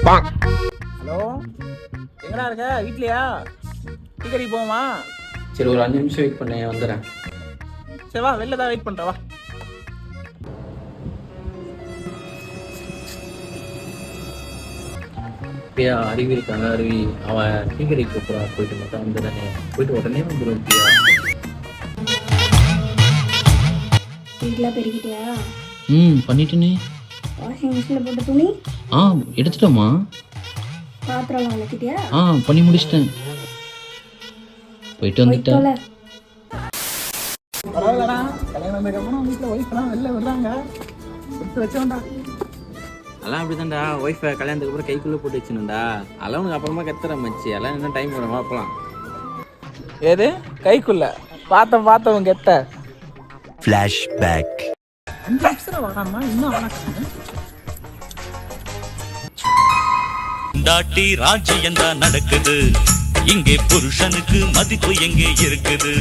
Hello, எங்கடா இருக்க? வீட்லயா? டீ கடைக்கு போமா? சரி, ஒரு 5 நிமிஷம் வெயிட் பண்ணேன், வந்துடுறேன். சரி வா, வெளில தான் வெயிட் பண்ற வா. பிரியா, அருவி இருக்காங்க, அருவி. அவன் டீ கடைக்கு போகிறான், போயிட்டு மட்டும் வந்துடுறேன். போயிட்டு உடனே வந்துடுவேன் பிரியா. வீட்டில் பெருக்கிட்டியா? பண்ணிட்டேனே. வாஷிங் மிஷினில் போட்ட துணி எடுத்துட்டோமா? பாத்திரம் வளர்த்திட்டியா? பண்ணி முடிச்சிட்டேன். போயிட்டு வந்துட்டேன். பரவாயில்லடா, கல்யாணம் பண்ண வீட்டில் ஒய்ஃப்லாம் வெளில விடுறாங்க. கொடுத்து வச்சோண்டா. அதெல்லாம் அப்படிதான்டா. ஒய்ஃபை கல்யாணத்துக்கு அப்புறம் கைக்குள்ளே போட்டு வச்சுனுண்டா. அதெல்லாம் உனக்கு அப்புறமா கத்துற மச்சி. அதெல்லாம் இன்னும் டைம் வரும், பார்க்கலாம். ஏது கைக்குள்ள பார்த்தவங்க கெத்த ஃப்ளாஷ்பேக். 5 நிமிஷம் வராமா இன்னும் ஆனாச்சு. டாட்டி ராஜ்யம் தான் நடக்குது இங்கே, புருஷனுக்கு மதிப்பு எங்கே இருக்குது?